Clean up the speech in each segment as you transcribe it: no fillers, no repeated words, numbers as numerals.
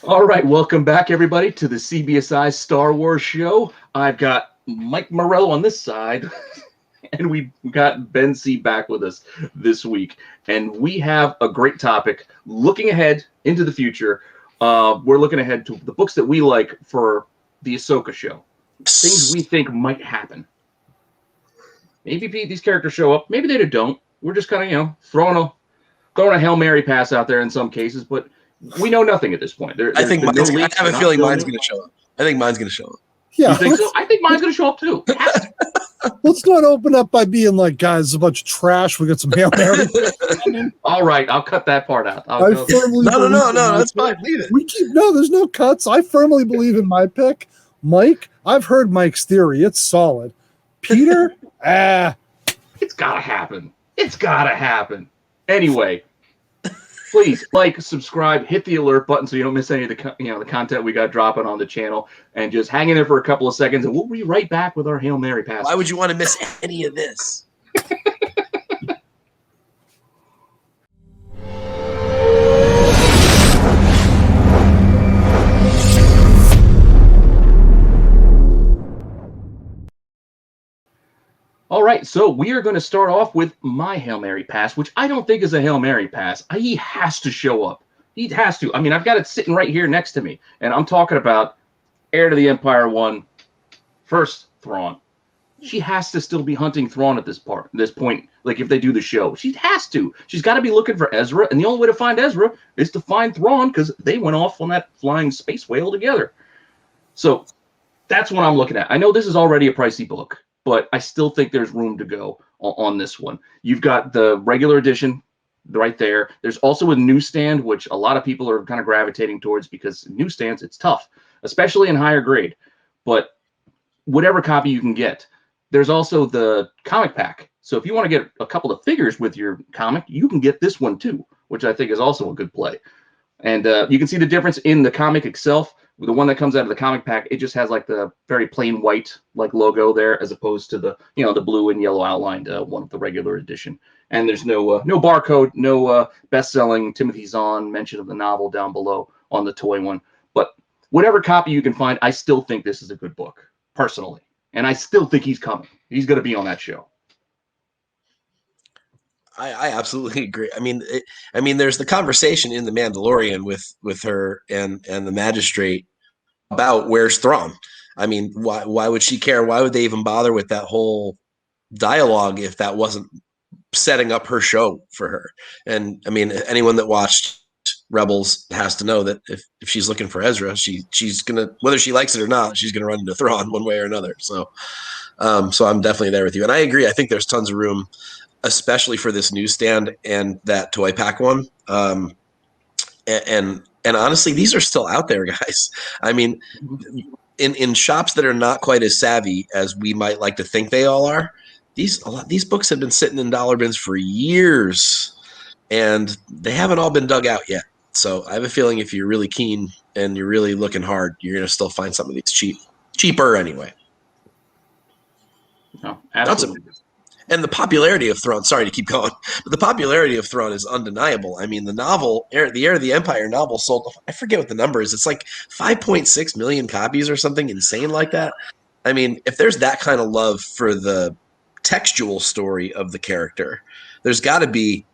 All right, welcome back, everybody, to the CBSI Star Wars show. I've got Mike Morello on this side, and we've got Ben C. back with us this week. And we have a great topic, looking ahead into the future. We're looking ahead to the books that we like for the Ahsoka show. Things we think might happen. Maybe these characters show up, maybe they don't. We're just kind of, throwing a Hail Mary pass out there in some cases, but we know nothing at this point. I have a feeling mine's going to show up. I think mine's going to show up. Yeah, you think so? I think mine's going to show up too. Let's not open up by being like, guys, it's a bunch of trash. We got some Hail Mary. All right, I'll cut that part out. No, that's fine. Leave it. There's no cuts. I firmly believe in my pick. Mike, I've heard Mike's theory. It's solid. Peter, it's gotta happen. It's gotta happen. Anyway, please like, subscribe, hit the alert button so you don't miss any of the the content we got dropping on the channel, and just hang in there for a couple of seconds, and we'll be right back with our Hail Mary pass. Why would you want to miss any of this? All right, so we are going to start off with my Hail Mary pass, which I don't think is a Hail Mary pass. He has to show up. He has to. I mean, I've got it sitting right here next to me, and I'm talking about Heir to the Empire 1, first Thrawn. She has to still be hunting Thrawn at this point, like if they do the show. She has to. She's got to be looking for Ezra, and the only way to find Ezra is to find Thrawn, because they went off on that flying space whale together. So that's what I'm looking at. I know this is already a pricey book, but I still think there's room to go on this one. You've got the regular edition right there. There's also a newsstand, which a lot of people are kind of gravitating towards, because newsstands, it's tough, especially in higher grade. But whatever copy you can get. There's also the comic pack. So if you want to get a couple of figures with your comic, you can get this one too, which I think is also a good play. And you can see the difference in the comic itself. The one that comes out of the comic pack, it just has like the very plain white like logo there, as opposed to the the blue and yellow outlined one of the regular edition. And there's no barcode, no best-selling Timothy Zahn mention of the novel down below on the toy one. But whatever copy you can find, I still think this is a good book, personally. And I still think he's coming. He's going to be on that show. I absolutely agree. I mean, there's the conversation in The Mandalorian with her and the magistrate about where's Thrawn. I mean, why would she care? Why would they even bother with that whole dialogue if that wasn't setting up her show for her? And I mean, anyone that watched Rebels has to know that if she's looking for Ezra, she's gonna, whether she likes it or not, she's gonna run into Thrawn one way or another. So I'm definitely there with you, and I agree. I think there's tons of room, especially for this newsstand and that toy pack one. And honestly, these are still out there, guys. I mean, in shops that are not quite as savvy as we might like to think they all are, these books have been sitting in dollar bins for years, and they haven't all been dug out yet. So I have a feeling if you're really keen and you're really looking hard, you're going to still find some of these cheaper anyway. No, absolutely. And the popularity of Thrawn, sorry to keep going, but the popularity of Thrawn is undeniable. I mean, the novel, the Heir of the Empire novel sold, I forget what the number is. It's like 5.6 million copies or something insane like that. I mean, if there's that kind of love for the textual story of the character, there's got to be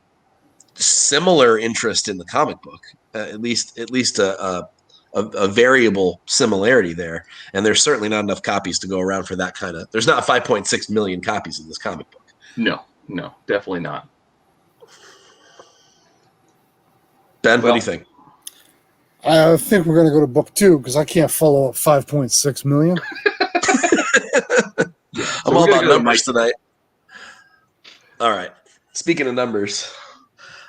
similar interest in the comic book, at least a variable similarity there. And there's certainly not enough copies to go around for that kind of, there's not 5.6 million copies of this comic book. No, definitely not. Ben, what do you think? I think we're going to go to book 2 because I can't follow up 5.6 million. I'm all about numbers tonight. All right. Speaking of numbers.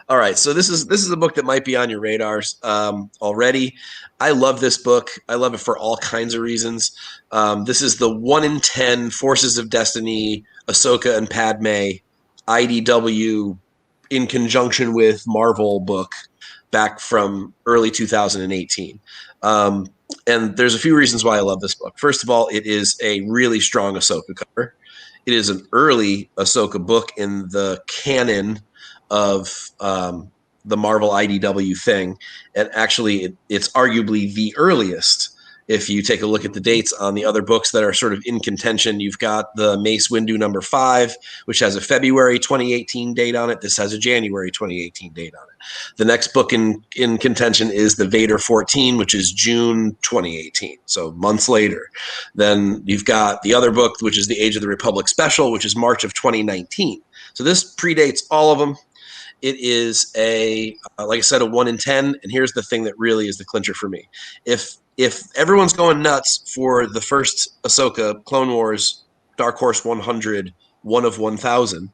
All right. So this is a book that might be on your radars already. I love this book. I love it for all kinds of reasons. This is the 1 in 10 Forces of Destiny, Ahsoka and Padme, IDW in conjunction with Marvel book back from early 2018. And there's a few reasons why I love this book. First of all, it is a really strong Ahsoka cover. It is an early Ahsoka book in the canon of the Marvel IDW thing, and actually it's arguably the earliest. If you take a look at the dates on the other books that are sort of in contention, you've got the Mace Windu #5, which has a February 2018 date on it. This has a January 2018 date on it. The next book in contention is the Vader 14, which is June 2018, so months later. Then you've got the other book, which is the Age of the Republic special, which is March of 2019. So this predates all of them. It is like I said, a 1 in 10. And here's the thing that really is the clincher for me. If everyone's going nuts for the first Ahsoka Clone Wars Dark Horse 100, 1 of 1,000,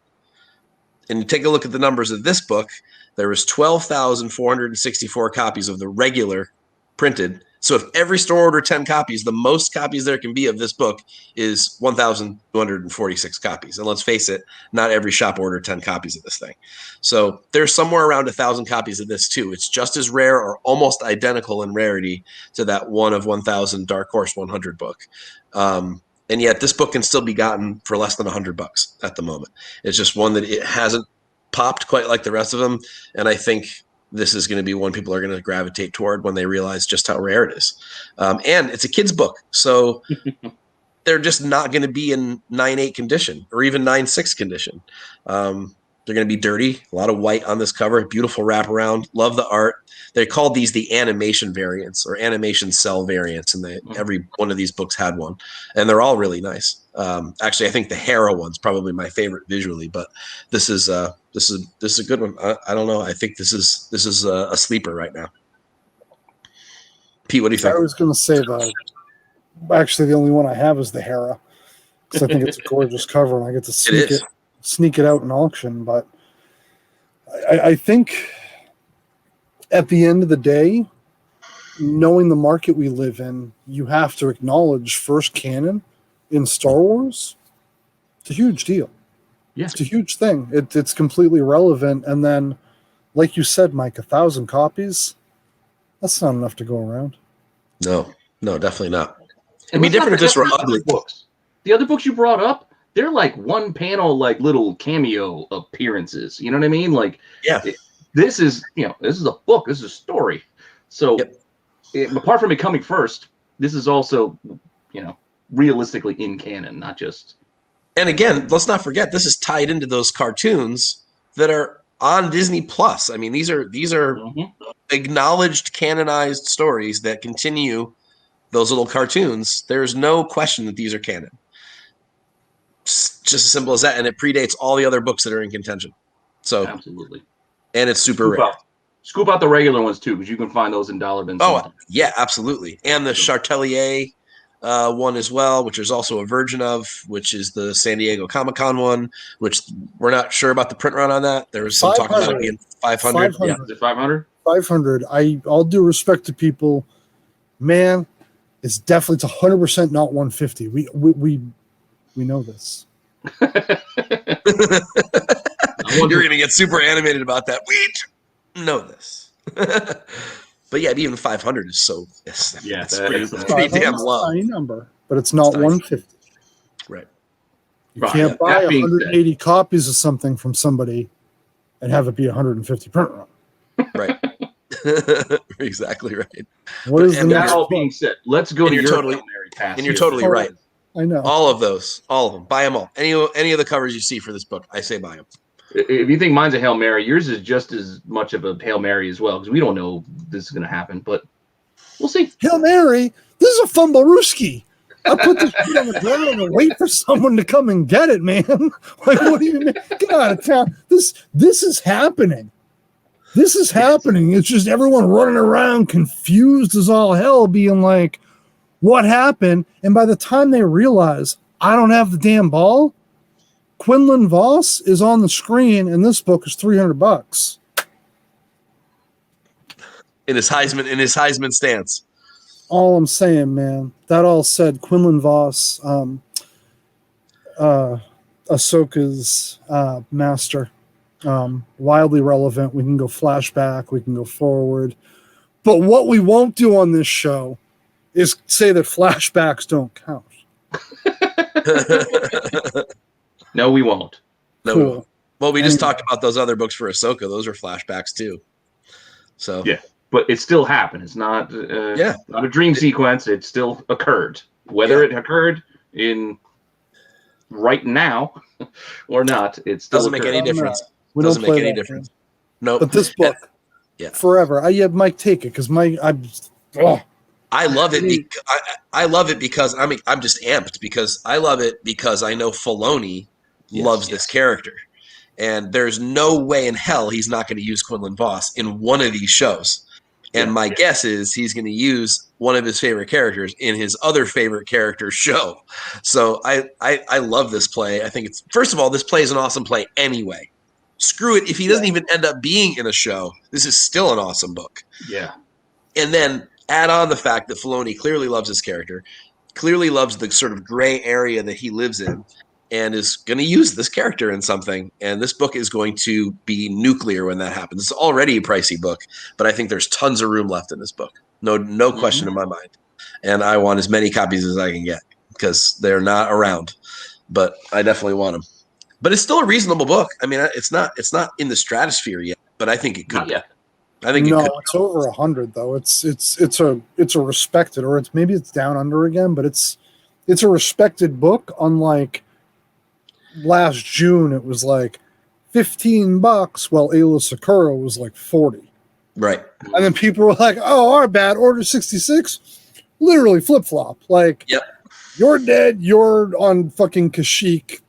and you take a look at the numbers of this book, there was 12,464 copies of the regular printed. So if every store ordered 10 copies, the most copies there can be of this book is 1,246 copies. And let's face it, not every shop ordered 10 copies of this thing. So there's somewhere around 1,000 copies of this too. It's just as rare or almost identical in rarity to that 1 of 1,000 Dark Horse 100 book. And yet this book can still be gotten for less than $100 at the moment. It's just one that it hasn't popped quite like the rest of them. And I think this is going to be one people are going to gravitate toward when they realize just how rare it is. And it's a kid's book. So they're just not going to be in 9.8 condition or even 9.6 condition. They're going to be dirty, a lot of white on this cover, beautiful wraparound. Love the art. They called these the animation variants or animation cell variants, and every one of these books had one, and they're all really nice. Actually, I think the Hera one's probably my favorite visually, but this is a good one. I don't know. I think this is a sleeper right now. Pete, what do you think? I was going to say actually the only one I have is the Hera, because I think it's a gorgeous cover and I get to sneak it out in auction. But I think at the end of the day, knowing the market we live in, you have to acknowledge first canon in Star Wars. It's a huge deal. Yeah. It's a huge thing. It's completely relevant. And then, like you said, Mike, 1,000 copies, that's not enough to go around. No, definitely not. It'd be different if this were ugly books. The other books you brought up, they're like one panel, like little cameo appearances. You know what I mean? Like, yeah, this is a book. This is a story. So, apart from it coming first, this is also, realistically in canon, not just. And again, let's not forget, this is tied into those cartoons that are on Disney Plus. I mean, these are acknowledged, canonized stories that continue those little cartoons. There's no question that these are canon. It's just as simple as that, and it predates all the other books that are in contention. So absolutely, and it's super rare. Scoop out the regular ones too, because you can find those in dollar bins. Oh yeah, absolutely, and the Chartelier one as well, which there's also a version of, which is the San Diego Comic-Con one, which we're not sure about the print run on that. There was some talk about it being 500. Yeah, is it 500? 500. All due respect to people, man, it's 100% not 150. We know this. You're gonna get super animated about that. We know this. But yeah, even 500 is so. That's pretty damn low. High number, but it's not 150. Right. You can't buy 180 copies of something from somebody and have it be 150 print run. Right. Exactly right. What is the that all being said, let's go to your totally pass. And you're totally right. I know. All of them. Buy them all. Any of the covers you see for this book, I say buy them. If you think mine's a Hail Mary, yours is just as much of a Hail Mary as well, because we don't know this is going to happen, but we'll see. Hail Mary, this is a fumblerooski. I put this shit on the ground and wait for someone to come and get it, man. Like, what do you mean? Get out of town. This is happening. This is happening. It's just everyone running around confused as all hell, being like, what happened? And by the time they realize I don't have the damn ball, Quinlan Voss is on the screen, and this book is $300 in his Heisman stance. All I'm saying, man. That all said, Quinlan Voss, Ahsoka's master, wildly relevant. We can go flashback, we can go forward, but what we won't do on this show is say that flashbacks don't count. No, we won't. No, cool. Well, we just talked about those other books for Ahsoka. Those are flashbacks too. So yeah, but it still happened. It's not not a dream sequence. It still occurred. Whether it occurred in right now or not, it still doesn't make any difference. We Doesn't don't make play any that difference. game. Nope. But this book, forever. I have Mike take it because I love it. I love it because I'm just amped because I love it because I know Filoni loves this character, and there's no way in hell he's not going to use Quinlan Vos in one of these shows. And my guess is he's going to use one of his favorite characters in his other favorite character's show. So I love this play. I think it's, first of all, this play is an awesome play anyway. Screw it. If he doesn't even end up being in a show, this is still an awesome book. Yeah. And then add on the fact that Filoni clearly loves his character, clearly loves the sort of gray area that he lives in, and is going to use this character in something. And this book is going to be nuclear when that happens. It's already a pricey book, but I think there's tons of room left in this book. No question in my mind. And I want as many copies as I can get because they're not around, but I definitely want them. But it's still a reasonable book. I mean, it's not in the stratosphere yet, but I think it could. Not yet. I think it's over 100 though. It's a respected, or maybe it's down under again, but it's a respected book. Unlike last June, it was like $15, while Ayla Sakura was like 40. Right. And then people were like, "Oh, our bad. Order 66." Literally flip flop. Like, you're dead. You're on fucking Kashyyyk.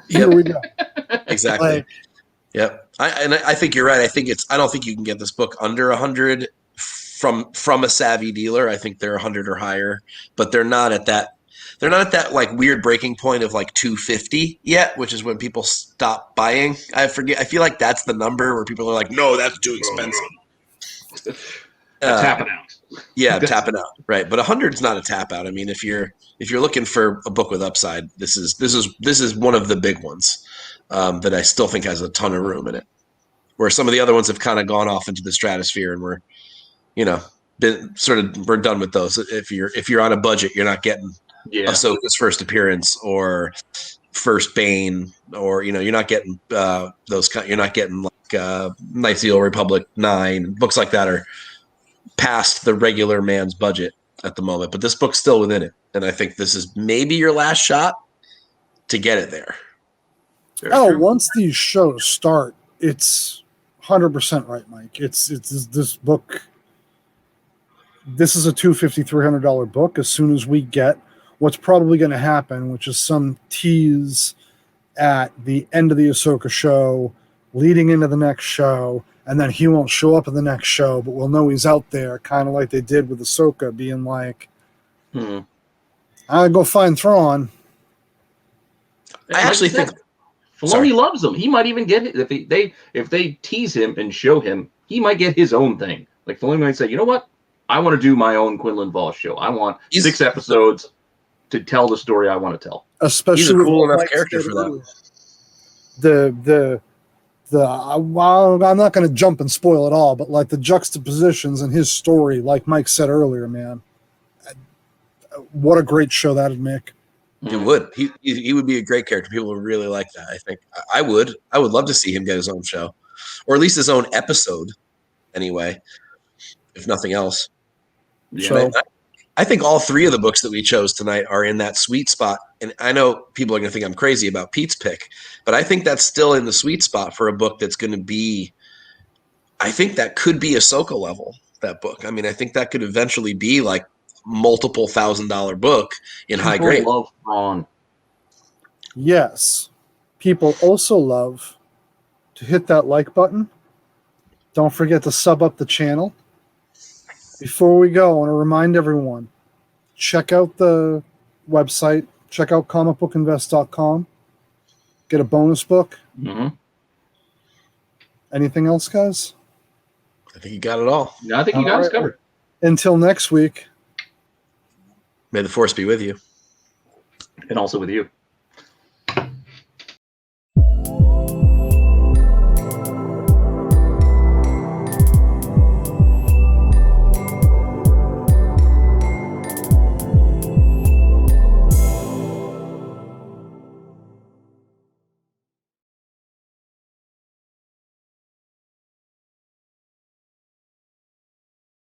Here we go. Exactly. Like, I think you're right. I don't think you can get this book under 100 from a savvy dealer. I think they're 100 or higher, but they're not at that. They're not at that like weird breaking point of like 250 yet, which is when people stop buying. I feel like that's the number where people are like, no, that's too expensive. Tapping out. Yeah, tapping out. Right. But 100 is not a tap out. I mean, if you're looking for a book with upside, this is one of the big ones that I still think has a ton of room in it. Where some of the other ones have kind of gone off into the stratosphere and we're done with those. If you're on a budget, you're not getting Ahsoka's first appearance or first Bane, or you're not getting those kind. You're not getting like Knights of the Old Republic 9 books like that are past the regular man's budget at the moment. But this book's still within it, and I think this is maybe your last shot to get it there. Once these shows start, it's 100% right, Mike. It's this book. This is a $250, $300 book. As soon as we get what's probably going to happen, which is some tease at the end of the Ahsoka show, leading into the next show, and then he won't show up in the next show, but we'll know he's out there, kind of like they did with Ahsoka, being like, I'll go find Thrawn. I actually think Filoni loves him. He might even get it if they tease him and show him. He might get his own thing. Like Filoni might say, you know what? I want to do my own Quinlan Vos show. I want 6 episodes to tell the story I want to tell. Especially he's a cool enough character for that. Well, I'm not going to jump and spoil it all, but like the juxtapositions in his story, like Mike said earlier, man, what a great show that'd make. It would. He would be a great character. People would really like that. I think I would love to see him get his own show, or at least his own episode. Anyway, if nothing else. Yeah. So I think all 3 of the books that we chose tonight are in that sweet spot. And I know people are going to think I'm crazy about Pete's pick, but I think that's still in the sweet spot for a book that's going to be. I think that could be Ahsoka level. That book. I mean, I think that could eventually be like multiple $1,000 book in high grade. People love Thrawn. Yes. People also love to hit that like button. Don't forget to sub up the channel. Before we go, I want to remind everyone, check out the website. Check out comicbookinvest.com. Get a bonus book. Mm-hmm. Anything else, guys? I think you got it all. No, I think you got us covered. Until next week. May the Force be with you. And also with you.